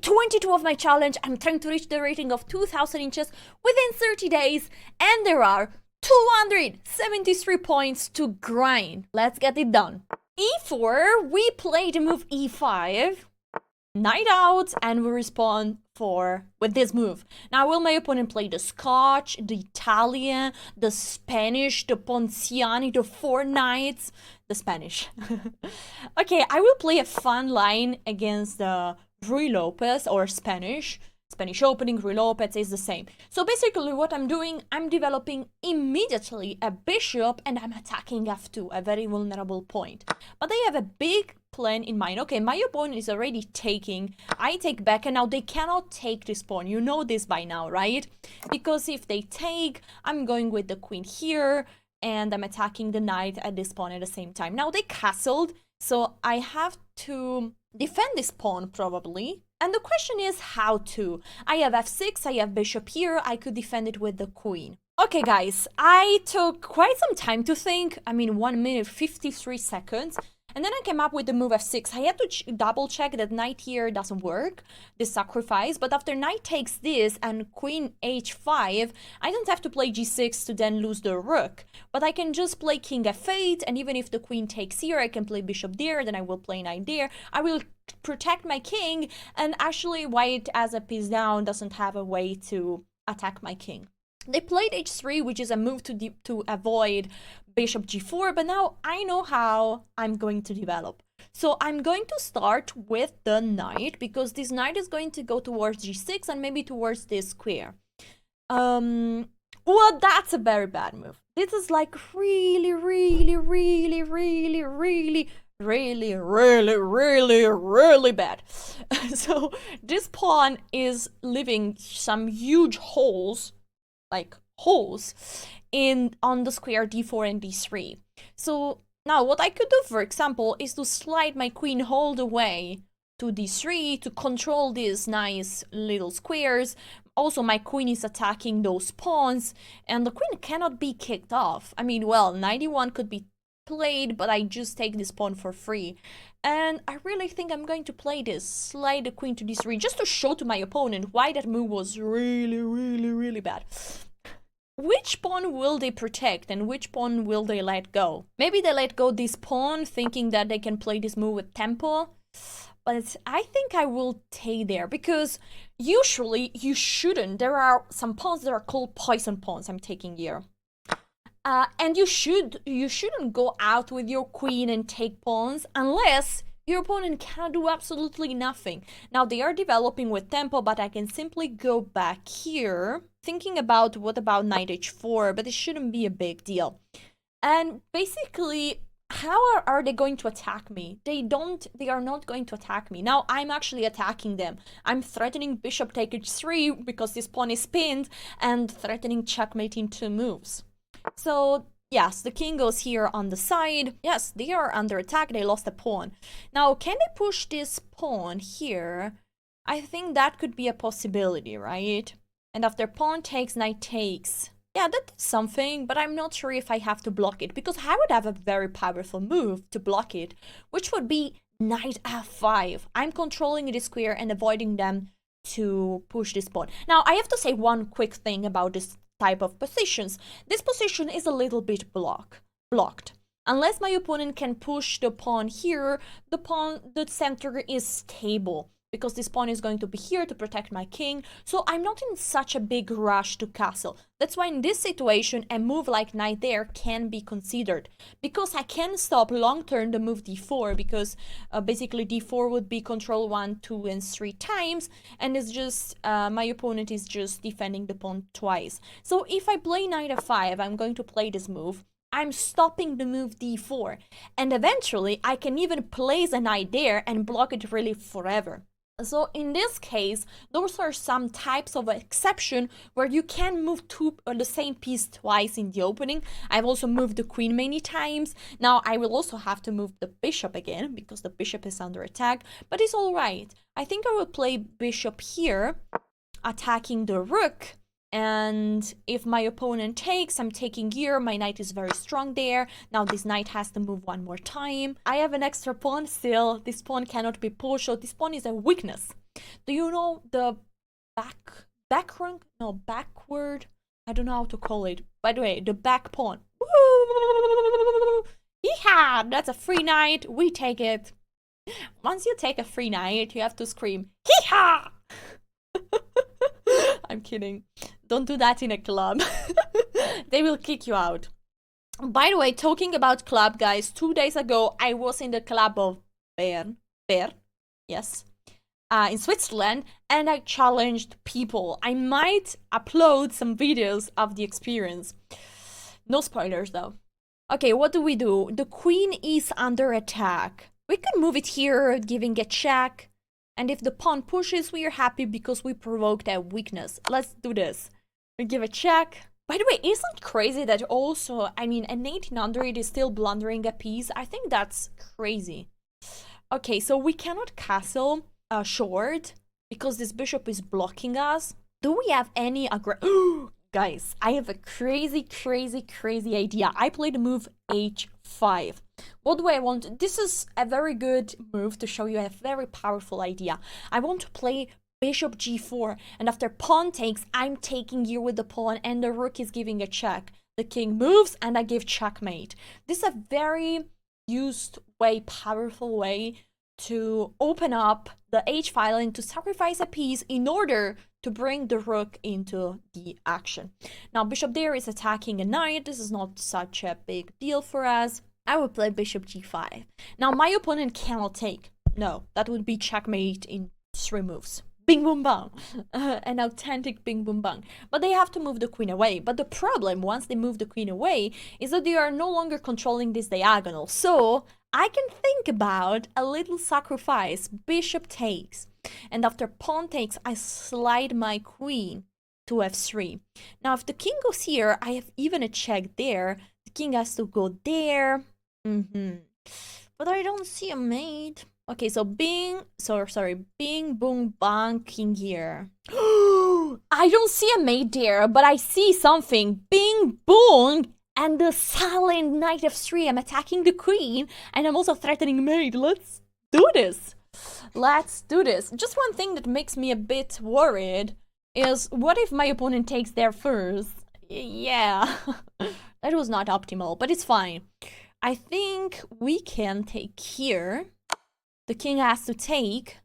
22 of my challenge. I'm trying to reach the rating of 2000 inches within 30 days, and there are 273 points to grind. Let's get it done. E4, we play the move E5, knight out, and we respond with this move. Now, will my opponent play the Scotch, the Italian, the Spanish, the Ponciani, the 4 knights? The Spanish. Okay, I will play a fun line against the Ruy Lopez, or Spanish opening. Ruy Lopez is the same. So basically what I'm doing, I'm developing immediately a bishop and I'm attacking f2, a very vulnerable point. But I have a big plan in mind. Okay, my opponent is already taking, I take back, and now they cannot take this pawn. You know this by now, right? Because if they take, I'm going with the queen here and I'm attacking the knight at this pawn at the same time. Now they castled, so I have to defend this pawn probably. And the question is how to. I have f6, I have bishop here, I could defend it with the queen. Okay guys, I took quite some time to think, 1 minute 53 seconds, and then I came up with the move f6. I had to double check that knight here doesn't work, this sacrifice, but after knight takes this and queen h5, I don't have to play g6 to then lose the rook, but I can just play king f8, and even if the queen takes here, I can play bishop there, then I will play knight there. I will protect my king, and actually white as a piece down doesn't have a way to attack my king. They played h3, which is a move to avoid bishop g4, but now I know how I'm going to develop. So I'm going to start with the knight, because this knight is going to go towards g6 and maybe towards this square. Well, that's a very bad move. This is like really bad. So this pawn is leaving some huge holes, like holes on the square d4 and d3. So now what I could do, for example, is to slide my queen all the way to d3 to control these nice little squares. Also, my queen is attacking those pawns, and the queen cannot be kicked off. Well, 91 could be played, but I just take this pawn for free. And I really think I'm going to play this, slide the queen to d3, just to show to my opponent why that move was really bad. Which pawn will they protect and which pawn will they let go? Maybe they let go this pawn thinking that they can play this move with tempo, but I think I will take there, because usually you shouldn't. There are some pawns that are called poison pawns I'm taking here. And you shouldn't go out with your queen and take pawns unless your opponent cannot do absolutely nothing. Now they are developing with tempo, but I can simply go back here, thinking about what about knight h4, but it shouldn't be a big deal. And basically, how are they going to attack me? They are not going to attack me. Now I'm actually attacking them. I'm threatening bishop take h3 because this pawn is pinned, and threatening checkmate in 2 moves. So yes, the king goes here on the side. Yes, they are under attack. They lost a pawn. Now, can they push this pawn here? I think that could be a possibility, right? And after pawn takes, knight takes. Yeah, that's something, but I'm not sure if I have to block it, because I would have a very powerful move to block it, which would be knight f5. I'm controlling this square and avoiding them to push this pawn. Now, I have to say one quick thing about this type of positions. This position is a little bit blocked. Unless my opponent can push the pawn here, the center is stable, because this pawn is going to be here to protect my king, so I'm not in such a big rush to castle. That's why in this situation, a move like knight there can be considered, because I can stop long-term the move d4, because basically d4 would be control 1, 2, and 3 times, and it's just, my opponent is just defending the pawn twice. So if I play knight f5, I'm going to play this move. I'm stopping the move d4, and eventually I can even place a knight there and block it really forever. So in this case, those are some types of exception where you can move the same piece twice in the opening. I've also moved the queen many times. Now I will also have to move the bishop again, because the bishop is under attack, but it's all right. I think I will play bishop here, attacking the rook. And if my opponent takes, I'm taking here. My knight is very strong there. Now this knight has to move one more time. I have an extra pawn still. This pawn cannot be pushed, so this pawn is a weakness. Do you know the backward? No, backward. I don't know how to call it. By the way, the back pawn. Woo! Yeehaw! That's a free knight. We take it. Once you take a free knight, you have to scream, hee-haw! I'm kidding. Don't do that in a club. They will kick you out. By the way, talking about club, guys, 2 days ago, I was in the club of Bern, yes, in Switzerland, and I challenged people. I might upload some videos of the experience. No spoilers, though. Okay, what do? The queen is under attack. We could move it here, giving a check. And if the pawn pushes, we are happy because we provoked a weakness. Let's do this. We give a check. By the way, isn't it crazy that also, I mean, an 1800 is still blundering a piece? I think that's crazy. Okay, so we cannot castle short because this bishop is blocking us. Do we have any Guys, I have a crazy idea. I played the move h5. What do I want? This is a very good move to show you a very powerful idea. I want to play bishop g4, and after pawn takes, I'm taking here with the pawn, and the rook is giving a check. The king moves, and I give checkmate. This is a very powerful way to open up the h file and to sacrifice a piece in order to bring the rook into the action. Now, bishop there is attacking a knight. This is not such a big deal for us. I will play bishop g5. Now, my opponent cannot take. No, that would be checkmate in 3 moves. Bing boom bang. An authentic bing boom bang. But they have to move the queen away. But the problem, once they move the queen away, is that they are no longer controlling this diagonal. So I can think about a little sacrifice. Bishop takes. And after pawn takes, I slide my queen to f3. Now, if the king goes here, I have even a check there. The king has to go there. But I don't see a mate. Okay, so bing, boom, bang, king here. I don't see a mate there, but I see something. Bing, boom, and the silent knight f3. I'm attacking the queen, and I'm also threatening mate. Let's do this. Let's do this. Just one thing that makes me a bit worried is, what if my opponent takes there first? Yeah, that was not optimal, but it's fine. I think we can take here. The king has to take,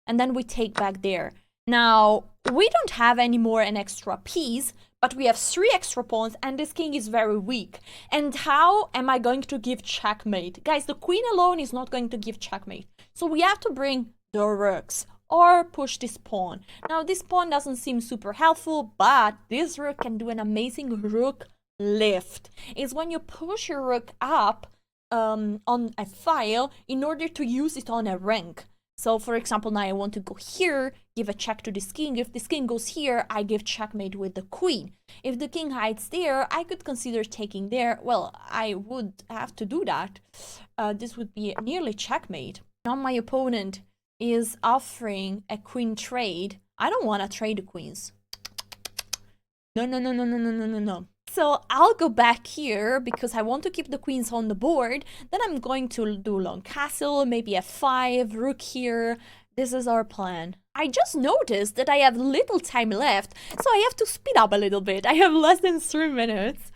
and then we take back there. Now, we don't have anymore an extra piece, but we have 3 extra pawns, and this king is very weak. And how am I going to give checkmate? Guys, the queen alone is not going to give checkmate. So we have to bring the rooks or push this pawn. Now, this pawn doesn't seem super helpful, but this rook can do an amazing rook lift. It's when you push your rook up on a file in order to use it on a rank. So, for example, now I want to go here, give a check to this king. If this king goes here, I give checkmate with the queen. If the king hides there, I could consider taking there. Well, I would have to do that. This would be nearly checkmate. Now my opponent is offering a queen trade. I don't want to trade the queens. No. So I'll go back here because I want to keep the queens on the board. Then I'm going to do long castle, maybe f5, rook here. This is our plan. I just noticed that I have little time left, so I have to speed up a little bit. I have less than 3 minutes.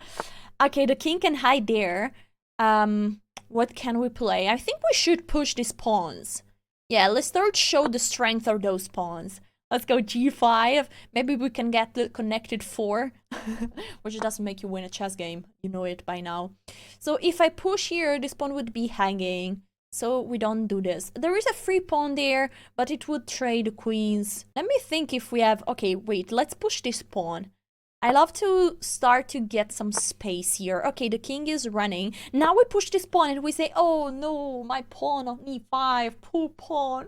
Okay, the king can hide there. What can we play? I think we should push these pawns. Yeah, let's start show the strength of those pawns. Let's go g5. Maybe we can get the connected 4, which doesn't make you win a chess game. You know it by now. So if I push here, this pawn would be hanging. So we don't do this. There is a free pawn there, but it would trade the queens. Let me think if we have... Okay, wait. Let's push this pawn. I love to start to get some space here. Okay, the king is running. Now we push this pawn and we say, oh no, my pawn on e5. Poor pawn.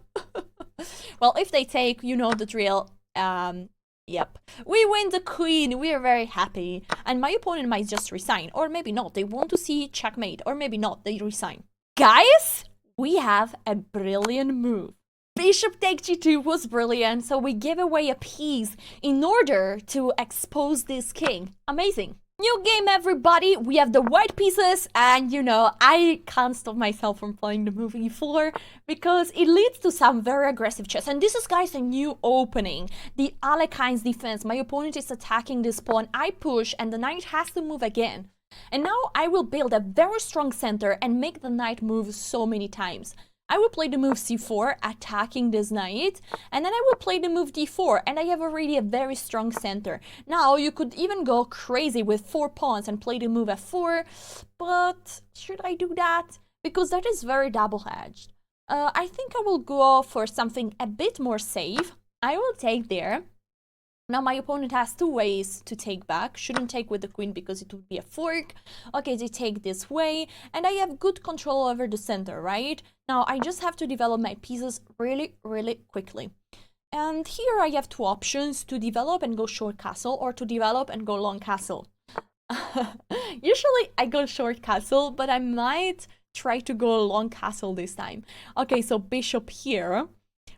Well, if they take, you know the drill. Yep. We win the queen. We are very happy. And my opponent might just resign. Or maybe not. They want to see checkmate. Or maybe not. They resign. Guys, we have a brilliant move. Bishop take g2 was brilliant. So we give away a piece in order to expose this king. Amazing. New game, everybody! We have the white pieces, and you know, I can't stop myself from playing the move e4 because it leads to some very aggressive chess. And this is, guys, a new opening. The Alekhine's defense. My opponent is attacking this pawn. I push, and the knight has to move again. And now I will build a very strong center and make the knight move so many times. I will play the move c4, attacking this knight, and then I will play the move d4, and I have already a very strong center. Now, you could even go crazy with 4 pawns and play the move f4, but should I do that? Because that is very double-edged. I think I will go for something a bit more safe. I will take there. Now my opponent has 2 ways to take back. Shouldn't take with the queen because it would be a fork. Okay, they take this way, and I have good control over the center, right? Now I just have to develop my pieces really, really quickly. And here I have 2 options: to develop and go short castle, or to develop and go long castle. Usually I go short castle, but I might try to go long castle this time. Okay, so bishop here.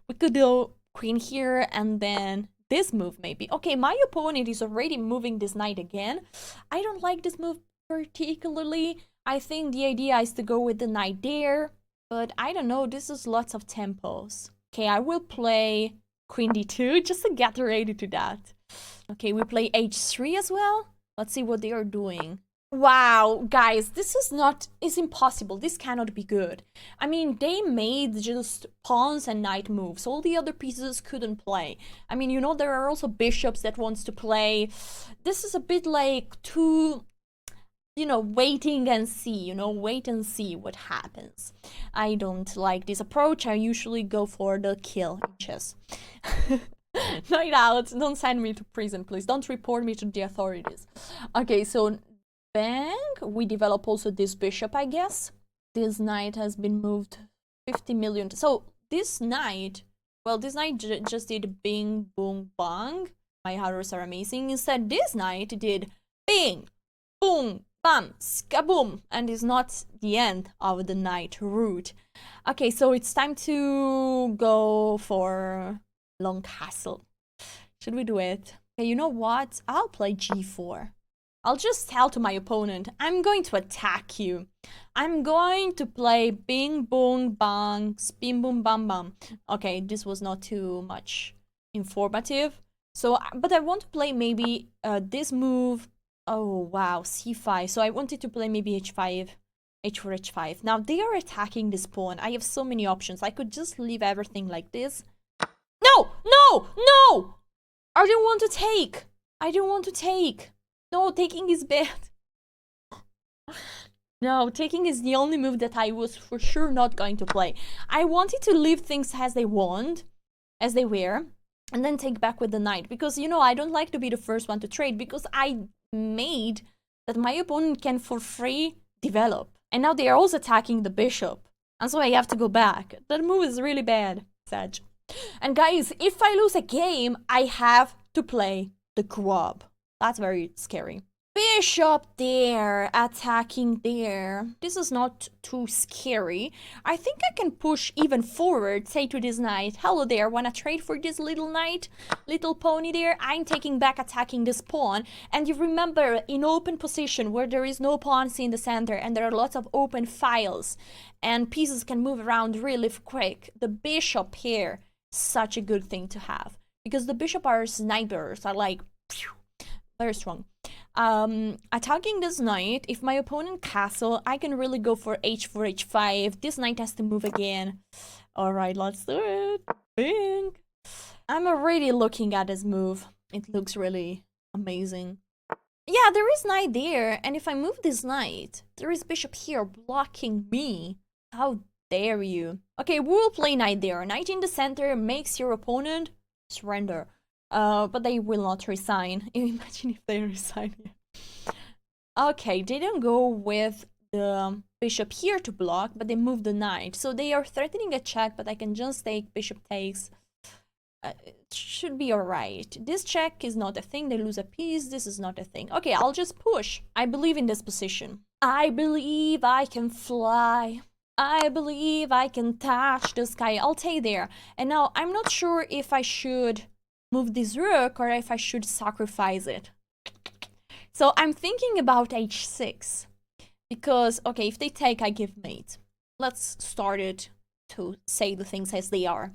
We could do queen here, and then this move maybe. Okay, my opponent is already moving this knight again. I don't like this move particularly. I think the idea is to go with the knight there, but I don't know, this is lots of tempos. Okay, I will play queen d2 just to get ready to that. Okay, we play h3 as well. Let's see what they are doing. Wow, guys, this is not, it's impossible. This cannot be good. I mean, they made just pawns and knight moves. All the other pieces couldn't play. I mean, you know, there are also bishops that wants to play. This is a bit like too, you know, waiting and see, you know, wait and see what happens. I don't like this approach. I usually go for the kill in chess. Night out. Don't send me to prison, please. Don't report me to the authorities. Okay, so bang, we develop also this bishop, I guess. This knight has been moved 50 million. So this knight, well, this knight just did bing, boom, bang. My arrows are amazing. Instead, this knight did bing, boom, bam, skaboom, and is not the end of the knight route. Okay, so it's time to go for long castle. Should we do it? Okay, you know what? I'll play g4. I'll just tell to my opponent, I'm going to attack you. I'm going to play bing, boom, bang, spin, boom, bam, bam. Okay, this was not too much informative. So, but I want to play maybe this move. Oh, wow, c5. So I wanted to play maybe h5, h4, h5. Now they are attacking this pawn. I have so many options. I could just leave everything like this. No, no, no! I don't want to take. I don't want to take. No, taking is bad. No, taking is the only move that I was for sure not going to play. I wanted to leave things as they want, as they were, and then take back with the knight. Because, you know, I don't like to be the first one to trade, because I made that my opponent can for free develop. And now they are also attacking the bishop. And so I have to go back. That move is really bad, Sag. And guys, if I lose a game, I have to play the GROB. That's very scary. Bishop there, attacking there. This is not too scary. I think I can push even forward, say to this knight, hello there, wanna trade for this little knight? Little pony there? I'm taking back, attacking this pawn. And you remember, in open position, where there is no pawns in the center, and there are lots of open files, and pieces can move around really quick, the bishop here, such a good thing to have. Because the bishop are snipers, are like, phew, very strong. Attacking this knight, if my opponent castle, I can really go for h4, h5. This knight has to move again. Alright, let's do it. Bing. I'm already looking at this move. It looks really amazing. Yeah, there is knight there, and if I move this knight, there is bishop here blocking me. How dare you? Okay, we will play knight there. Knight in the center makes your opponent surrender. But they will not resign. Imagine if they resign here. Okay, they don't go with the bishop here to block, but they move the knight. So they are threatening a check, but I can just take bishop takes. It should be alright. This check is not a thing. They lose a piece. This is not a thing. Okay, I'll just push. I believe in this position. I believe I can fly. I believe I can touch the sky. I'll take there. And now I'm not sure if I should move this rook or if I should sacrifice it. So I'm thinking about h6. Because, okay, if they take, I give mate. Let's start it to say the things as they are.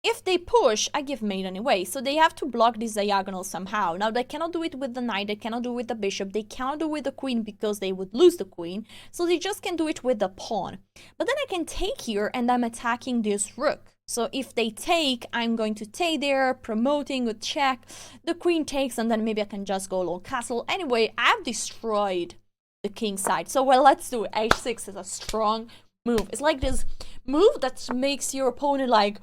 If they push, I give mate anyway, so they have to block this diagonal somehow. Now, they cannot do it with the knight, they cannot do it with the bishop, they cannot do it with the queen because they would lose the queen, so they just can do it with the pawn. But then I can take here, and I'm attacking this rook. So if they take, I'm going to take there, promoting with check, the queen takes, and then maybe I can just go long castle. Anyway, I've destroyed the king side. So, well, let's do it. h6 is a strong move. It's like this move that makes your opponent like,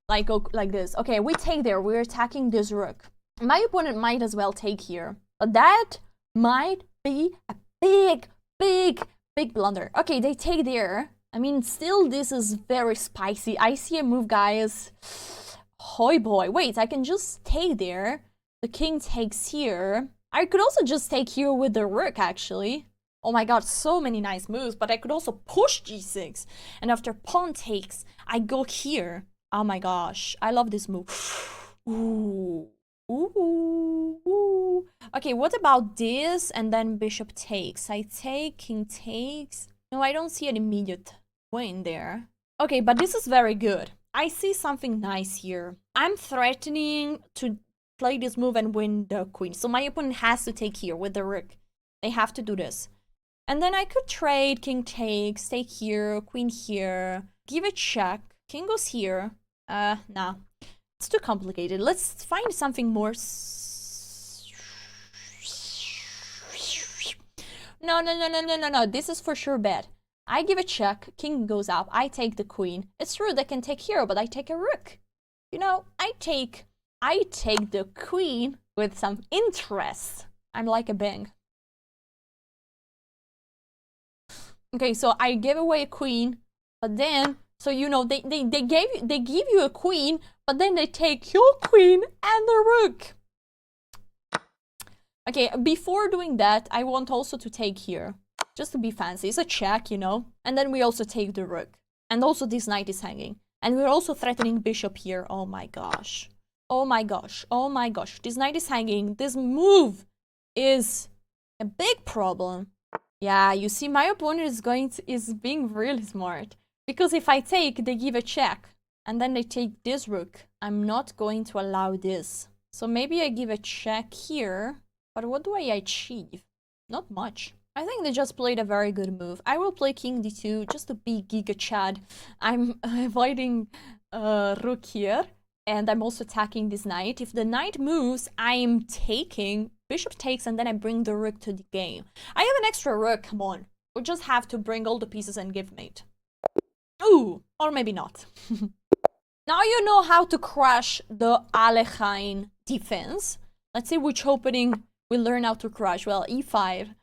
like this. Okay, we take there. We're attacking this rook. My opponent might as well take here. But that might be a big blunder. Okay, they take there. I mean, still, this is very spicy. I see a move, guys. Hoi boy. Wait, I can just take there. The king takes here. I could also just take here with the rook, actually. Oh my god, so many nice moves. But I could also push g6. And after pawn takes, I go here. Oh my gosh, I love this move. Ooh. Ooh. Ooh. Okay, what about this? And then bishop takes. I take, king takes. No, I don't see an immediate win there. Okay, but this is very good. I see something nice here. I'm threatening to play this move and win the queen. So my opponent has to take here with the rook. They have to do this. And then I could trade, king takes, take here, queen here, give a check, king goes here. Nah, it's too complicated. Let's find something more. No, this is for sure bad. I give a check, king goes up, I take the queen. It's true they can take here, but I take a rook. You know, I take the queen with some interest. I'm like a bang. Okay, so I gave away a queen, but then, so you know, they give you a queen, but then they take your queen and the rook. Okay, before doing that, I want also to take here, just to be fancy. It's a check, you know, and then we also take the rook, and also this knight is hanging, and we're also threatening bishop here. Oh my gosh. Oh my gosh, oh my gosh, this knight is hanging. This move is a big problem. Yeah, you see, my opponent is being really smart. Because if I take, they give a check, and then they take this rook. I'm not going to allow this. So maybe I give a check here, but what do I achieve? Not much. I think they just played a very good move. I will play king d2 just to be Giga Chad. I'm avoiding rook here. And I'm also attacking this knight. If the knight moves, I'm taking. Bishop takes, and then I bring the rook to the game. I have an extra rook, come on. We just have to bring all the pieces and give mate. Ooh, or maybe not. Now you know how to crush the Alekhine defense. Let's see which opening we learn how to crush. Well, e5.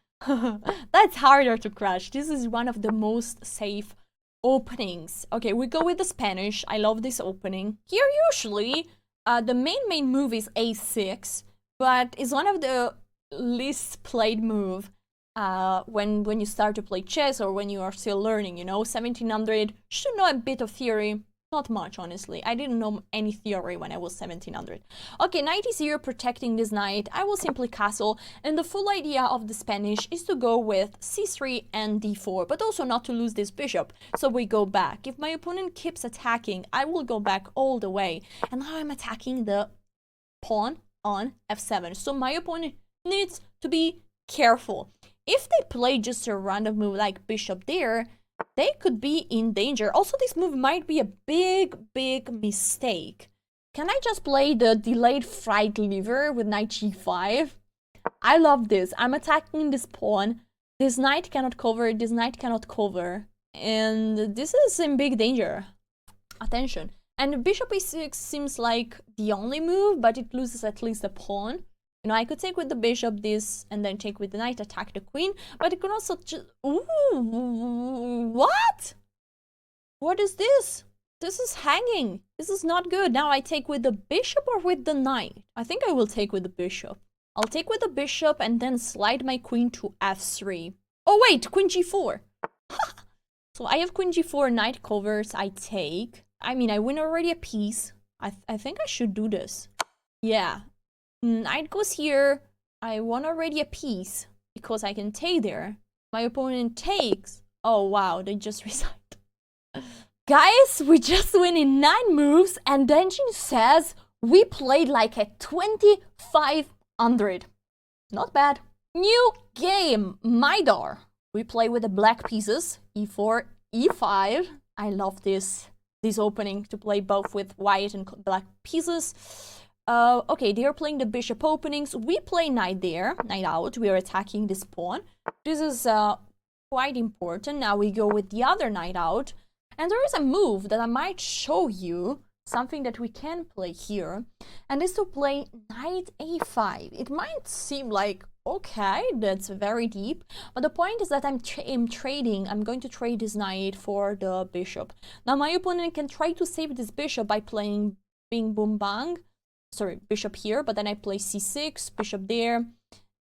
That's harder to crush. This is one of the most safe openings. Okay, we go with the Spanish. I love this opening. Here usually the main move is a6, but it's one of the least played move when you start to play chess or when you are still learning, you know. 1700, should know a bit of theory. Not much, honestly. I didn't know any theory when I was 1700. Okay, knight is here protecting this knight. I will simply castle, and the full idea of the Spanish is to go with c3 and d4, but also not to lose this bishop. So we go back. If my opponent keeps attacking, I will go back all the way. And now I'm attacking the pawn on f7. So my opponent needs to be careful. If they play just a random move like bishop there, they could be in danger. Also, this move might be a big mistake. Can I just play the delayed flight lever with knight g5? I love this. I'm attacking this pawn. This knight cannot cover, this knight cannot cover. And this is in big danger. Attention. And bishop e6 seems like the only move, but it loses at least a pawn. You know, I could take with the bishop this, and then take with the knight, attack the queen, but it could also just... Ooh, what? What is this? This is hanging. This is not good. Now I take with the bishop or with the knight? I think I will take with the bishop. I'll take with the bishop and then slide my queen to f3. Oh wait, queen g4. So I have queen g4, knight covers, I take. I mean, I win already a piece. I think I should do this. Yeah. Knight goes here, I won already a piece because I can take there. My opponent takes. Oh wow, they just resigned. Guys, we just win in 9 moves and the engine says we played like at 2500. Not bad. New game, Midar. We play with the black pieces, e4, e5. I love this opening to play both with white and black pieces. Okay, they are playing the bishop openings. We play knight there, knight out. We are attacking this pawn. This is quite important. Now we go with the other knight out. And there is a move that I might show you, something that we can play here, and is to play knight a5. It might seem like, okay, that's very deep, but the point is that I'm trading. I'm going to trade this knight for the bishop. Now my opponent can try to save this bishop by playing bing boom bang. Sorry, bishop here, but then I play c6, bishop there,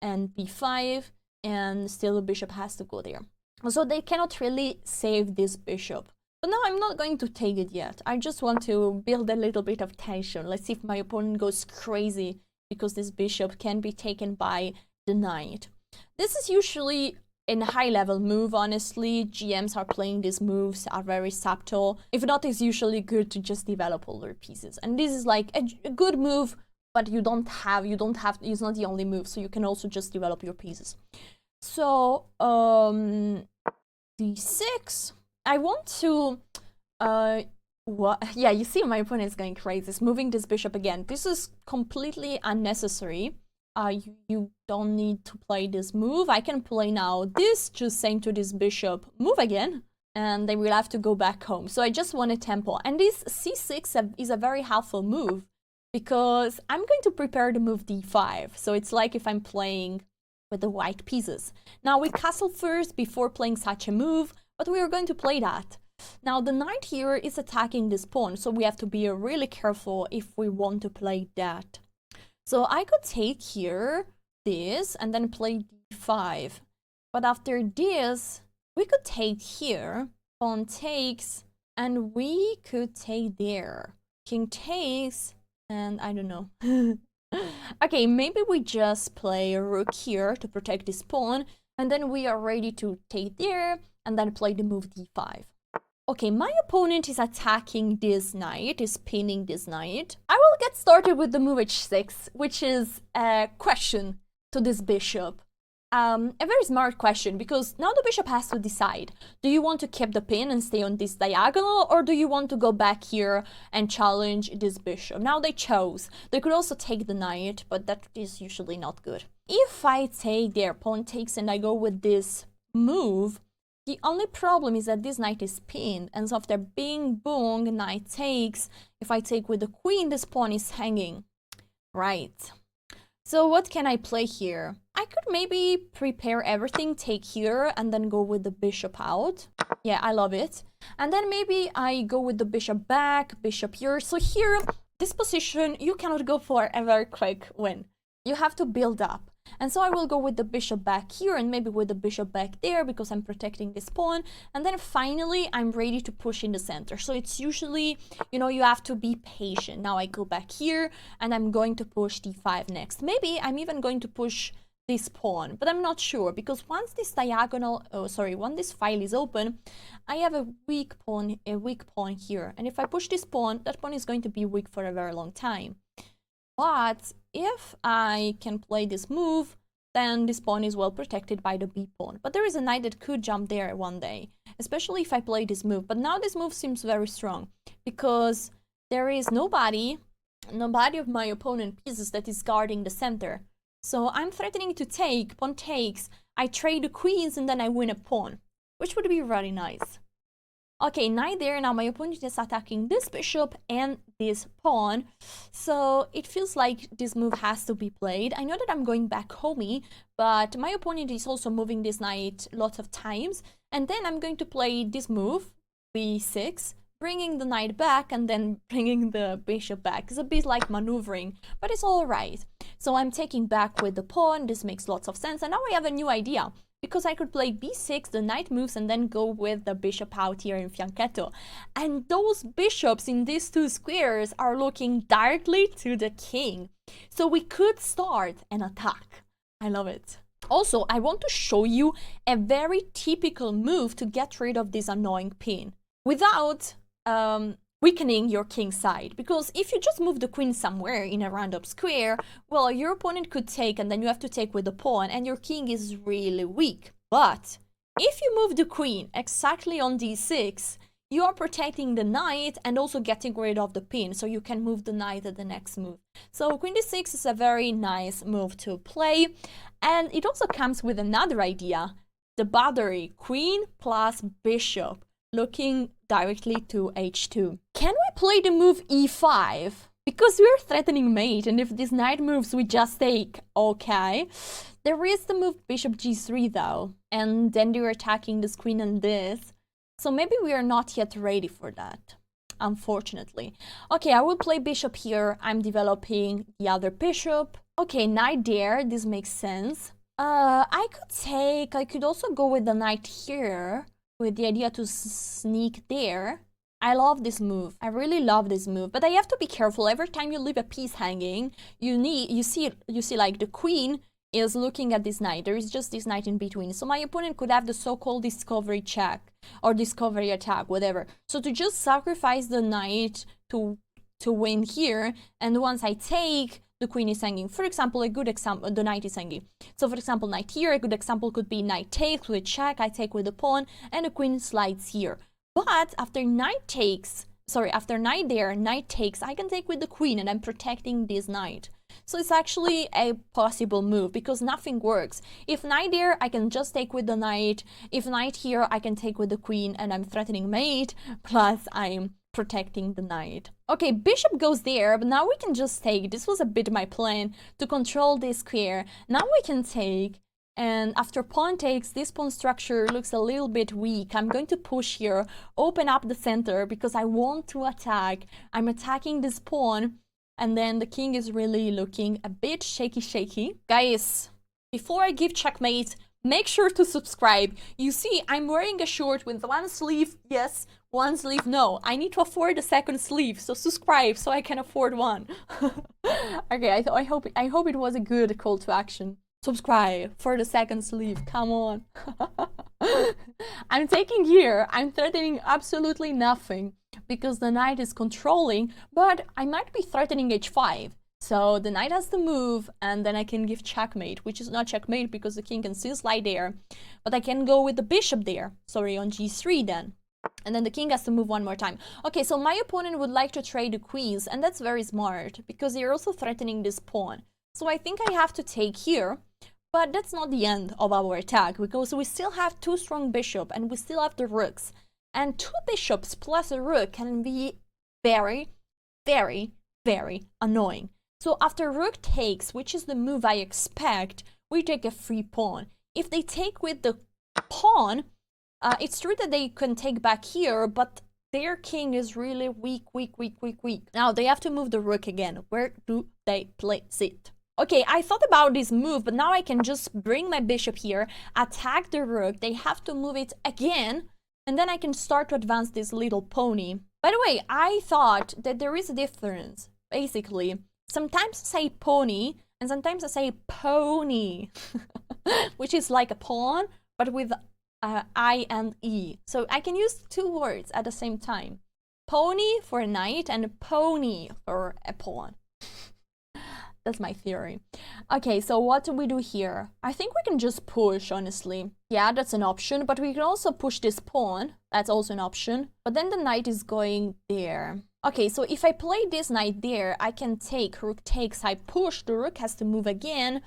and b5, and still the bishop has to go there. So they cannot really save this bishop. But now I'm not going to take it yet. I just want to build a little bit of tension. Let's see if my opponent goes crazy because this bishop can be taken by the knight. This is usually a high-level move, honestly. GMs are playing these moves, are very subtle. If not, it's usually good to just develop all their pieces. And this is like a good move, but you don't have, it's not the only move, so you can also just develop your pieces. So, d6. I want to, yeah, you see my opponent is going crazy. It's moving this bishop again. This is completely unnecessary. You don't need to play this move. I can play now this, just saying to this bishop, move again, and they will have to go back home. So I just want a tempo. And this c6 is a very helpful move because I'm going to prepare the move d5. So it's like if I'm playing with the white pieces. Now we castle first before playing such a move, but we are going to play that. Now the knight here is attacking this pawn, so we have to be really careful if we want to play that. So I could take here this and then play d5. But after this, we could take here, pawn takes, and we could take there. King takes, and I don't know. Okay, maybe we just play rook here to protect this pawn, and then we are ready to take there, and then play the move d5. Okay, my opponent is attacking this knight, is pinning this knight. I will get started with the move h6, which is a question to this bishop. A very smart question, because now the bishop has to decide. Do you want to keep the pin and stay on this diagonal, or do you want to go back here and challenge this bishop? Now they chose. They could also take the knight, but that is usually not good. If I take their pawn takes and I go with this move, the only problem is that this knight is pinned, and so after bing boom, knight takes. If I take with the queen, this pawn is hanging. Right. So what can I play here? I could maybe prepare everything, take here, and then go with the bishop out. Yeah, I love it. And then maybe I go with the bishop back, bishop here. So here, this position, you cannot go for a very quick win. You have to build up. And so I will go with the bishop back here and maybe with the bishop back there because I'm protecting this pawn. And then finally, I'm ready to push in the center. So it's usually, you know, you have to be patient. Now I go back here and I'm going to push d5 next. Maybe I'm even going to push this pawn, but I'm not sure because once this diagonal, once this file is open, I have a weak pawn here. And if I push this pawn, that pawn is going to be weak for a very long time. But if I can play this move, then this pawn is well protected by the b pawn. But there is a knight that could jump there one day, especially if I play this move. But now this move seems very strong because there is nobody of my opponent pieces that is guarding the center. So I'm threatening to take, pawn takes, I trade the queens and then I win a pawn, which would be really nice. Okay, knight there. Now my opponent is attacking this bishop and this pawn. So it feels like this move has to be played. I know that I'm going back homey, but my opponent is also moving this knight lots of times. And then I'm going to play this move, b6, bringing the knight back and then bringing the bishop back. It's a bit like maneuvering, but it's all right. So I'm taking back with the pawn. This makes lots of sense. And now I have a new idea. Because I could play b6, the knight moves, and then go with the bishop out here in fianchetto. And those bishops in these two squares are looking directly to the king. So we could start an attack. I love it. Also, I want to show you a very typical move to get rid of this annoying pin without weakening your king side. Because if you just move the queen somewhere in a random square, well, your opponent could take and then you have to take with the pawn and your king is really weak. But if you move the queen exactly on d6, you are protecting the knight and also getting rid of the pin, so you can move the knight at the next move. So queen d6 is a very nice move to play, and it also comes with another idea, the battery, queen plus bishop, looking directly to h2. Can we play the move e5? Because we're threatening mate, and if this knight moves, we just take. Okay. There is the move bishop g3 though, and then you're attacking this queen and this. So maybe we are not yet ready for that, unfortunately. Okay, I will play bishop here. I'm developing the other bishop. Okay, knight there. This makes sense. I could also go with the knight here with the idea to sneak there. I love this move. I really love this move, but I have to be careful. Every time you leave a piece hanging, you see like the queen is looking at this knight. There is just this knight in between. So my opponent could have the so-called discovery check or discovery attack, whatever. So to just sacrifice the knight to win here, and once I take, the queen is hanging. For example, a good example, the knight is hanging. So for example, knight here, a good example could be knight takes with check, I take with the pawn, and the queen slides here. But after knight there, knight takes, I can take with the queen, and I'm protecting this knight. So it's actually a possible move because nothing works. If knight there, I can just take with the knight. If knight here, I can take with the queen and I'm threatening mate, plus I'm protecting the knight. Okay, bishop goes there, but now we can just take. This was a bit my plan to control this square. Now we can take, and after pawn takes, this pawn structure looks a little bit weak. I'm going to push here, open up the center because I want to attack. I'm attacking this pawn. And then the king is really looking a bit shaky. Guys, before I give checkmate, make sure to subscribe. You see, I'm wearing a shirt with one sleeve, yes, one sleeve, no. I need to afford a second sleeve, so subscribe so I can afford one. Okay, I hope it was a good call to action. Subscribe for the second sleeve, come on. I'm taking here, I'm threatening absolutely nothing because the knight is controlling, but I might be threatening h5. So the knight has to move, and then I can give checkmate, which is not checkmate because the king can still slide there, but I can go with the bishop there, sorry, on g3 then. And then the king has to move one more time. Okay, so my opponent would like to trade the queens, and that's very smart because they're also threatening this pawn. So I think I have to take here, but that's not the end of our attack because we still have two strong bishops and we still have the rooks. And two bishops plus a rook can be very, very, very annoying. So after rook takes, which is the move I expect, we take a free pawn. If they take with the pawn, it's true that they can take back here, but their king is really weak. Now they have to move the rook again. Where do they place it? Okay, I thought about this move, but now I can just bring my bishop here, attack the rook. They have to move it again, and then I can start to advance this little pony. By the way, I thought that there is a difference. Basically, sometimes I say pony, and sometimes I say pony, which is like a pawn, but with I and E. So I can use two words at the same time. Pony for a knight and pony for a pawn. That's my theory. Okay, so what do we do here? I think we can just push, honestly. Yeah, that's an option, but we can also push this pawn. That's also an option. But then the knight is going there. Okay, so if I play this knight there, I can take, rook takes, I push, the rook has to move again,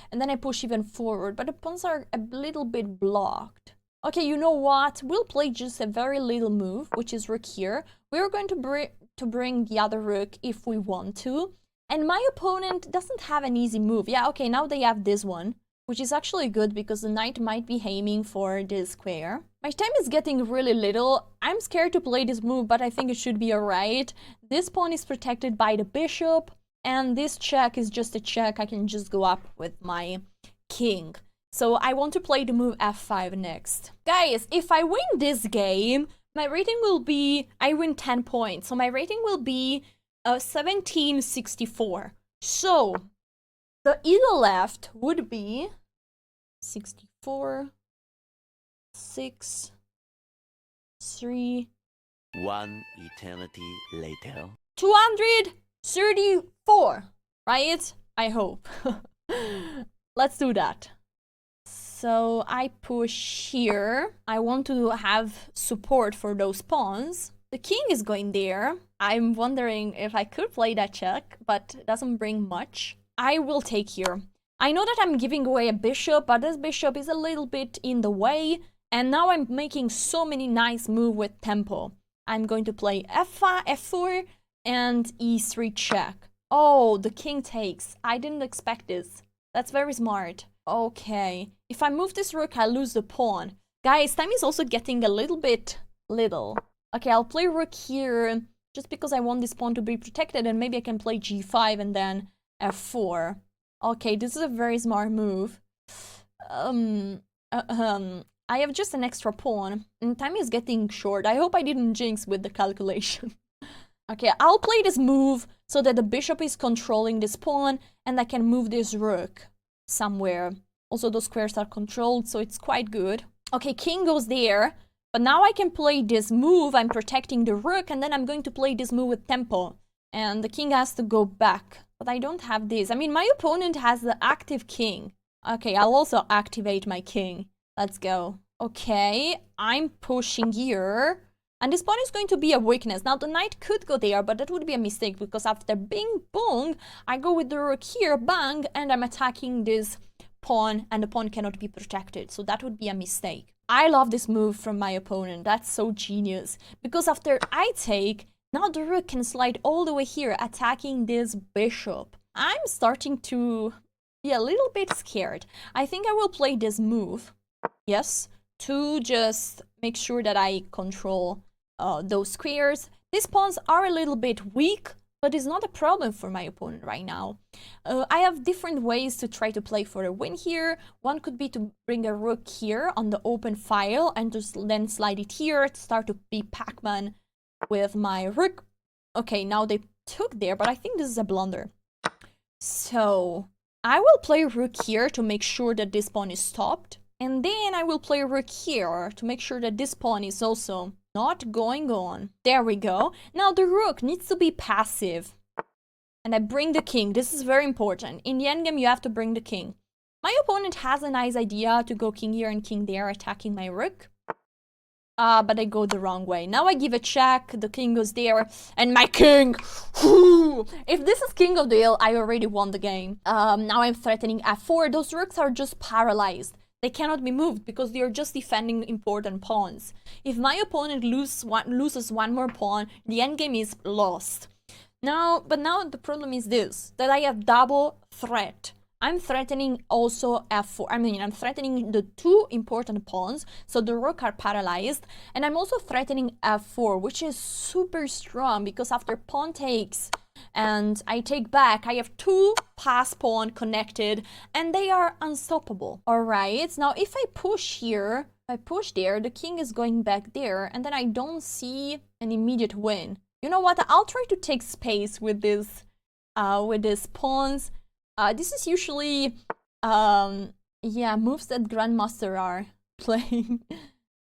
and then I push even forward, but the pawns are a little bit blocked. Okay, you know what? We'll play just a very little move, which is rook here. We're going to bring the other rook if we want to. And my opponent doesn't have an easy move. Yeah, okay, now they have this one, which is actually good because the knight might be aiming for this square. My time is getting really little. I'm scared to play this move, but I think it should be alright. This pawn is protected by the bishop, and this check is just a check. I can just go up with my king. So I want to play the move f5 next. Guys, if I win this game, my rating will be, I win 10 points. So my rating will be 1764. So The ELO left would be 64, 6, 3. 1 eternity later. 234, right? I hope. Let's do that. So I push here. I want to have support for those pawns. The king is going there. I'm wondering if I could play that check, but it doesn't bring much. I will take here. I know that I'm giving away a bishop, but this bishop is a little bit in the way. And now I'm making so many nice moves with tempo. I'm going to play f5, f4, and e3 check. Oh, the king takes. I didn't expect this. That's very smart. Okay. If I move this rook, I lose the pawn. Guys, time is also getting a little bit little. Okay, I'll play rook here just because I want this pawn to be protected, and maybe I can play g5 and then f4. Okay, this is a very smart move. I have just an extra pawn, and time is getting short. I hope I didn't jinx with the calculation. Okay, I'll play this move so that the bishop is controlling this pawn, and I can move this rook somewhere. Also, those squares are controlled, so it's quite good. Okay, king goes there, but now I can play this move. I'm protecting the rook, and then I'm going to play this move with tempo. And the king has to go back, but I don't have this. I mean, my opponent has the active king. Okay, I'll also activate my king. Let's go. Okay, I'm pushing here. And this pawn is going to be a weakness. Now, the knight could go there, but that would be a mistake, because after bing, bong, I go with the rook here, bang, and I'm attacking this pawn, and the pawn cannot be protected. So that would be a mistake. I love this move from my opponent. That's so genius. Because after I take, now the rook can slide all the way here, attacking this bishop. I'm starting to be a little bit scared. I think I will play this move. Yes, to just make sure that I control those squares. These pawns are a little bit weak, but it's not a problem for my opponent right now. I have different ways to try to play for a win here. One could be to bring a rook here on the open file and just then slide it here to start to be Pac-Man with my rook. Okay, now they took there, but I think this is a blunder. So I will play rook here to make sure that this pawn is stopped. And then I will play rook here to make sure that this pawn is also not going on. There we go. Now the rook needs to be passive. And I bring the king. This is very important. In the endgame, you have to bring the king. My opponent has a nice idea to go king here and king there, attacking my rook. But I go the wrong way. Now I give a check, the king goes there, and my king! Whew. If this is king of the hill, I already won the game. Now I'm threatening f4. Those rooks are just paralyzed. They cannot be moved because they are just defending important pawns. If my opponent loses one more pawn, the endgame is lost. But now the problem is this, that I have double threat. I'm threatening also f4. I mean, I'm threatening the two important pawns, so the rook are paralyzed. And I'm also threatening f4, which is super strong because after pawn takes and I take back, I have two pass pawn connected and they are unstoppable. All right, now if I push here, I push there, the king is going back there, and then I don't see an immediate win. You know what? I'll try to take space with these pawns. This is usually, yeah, moves that grandmaster are playing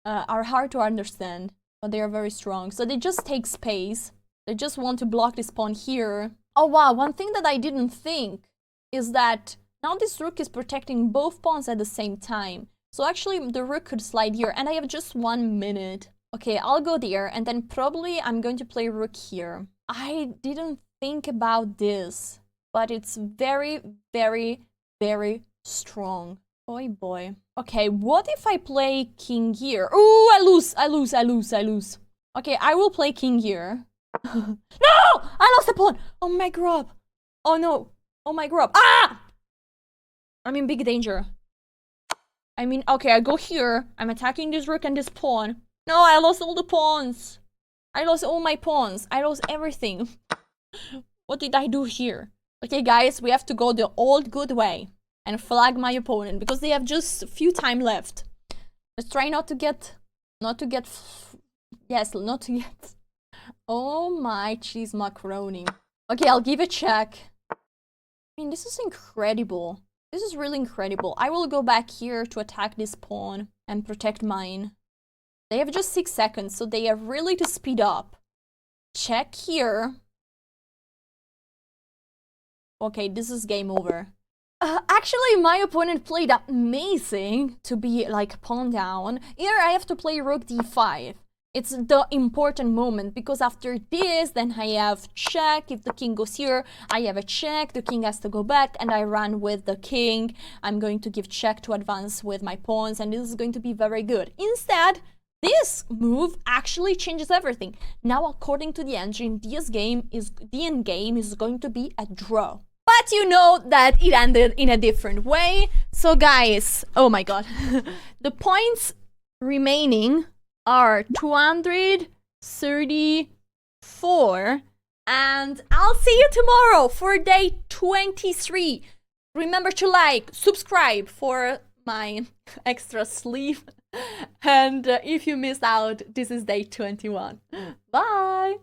are hard to understand, but they are very strong. So they just take space. They just want to block this pawn here. Oh wow, one thing that I didn't think is that now this rook is protecting both pawns at the same time. So actually the rook could slide here, and I have just 1 minute. Okay, I'll go there, and then probably I'm going to play rook here. I didn't think about this, but it's very, very, very strong. Boy, boy. Okay, what if I play king here? Oh, I lose. Okay, I will play king here. No! I lost the pawn! Oh my GROB! Oh no! Oh my GROB! Ah! I'm in big danger. I mean, okay, I go here. I'm attacking this rook and this pawn. No, I lost all the pawns. I lost all my pawns. I lost everything. What did I do here? Okay, guys, we have to go the old good way and flag my opponent because they have just a few time left. Let's try not to get. Oh my cheese macaroni. Okay, I'll give a check. I mean, this is incredible. This is really incredible. I will go back here to attack this pawn and protect mine. They have just 6 seconds, so they have really to speed up. Check here. Okay, this is game over. Actually, my opponent played amazing to be like pawn down. Here I have to play rook d5. It's the important moment because after this, then I have check. If the king goes here, I have a check. The king has to go back and I run with the king. I'm going to give check to advance with my pawns and this is going to be very good. Instead, this move actually changes everything. Now, according to the engine, the end game is going to be a draw. But you know that it ended in a different way. So guys, oh my god. The points remaining are 234. And I'll see you tomorrow for day 23. Remember to like, subscribe for my extra sleep. And if you missed out, this is day 21. Bye!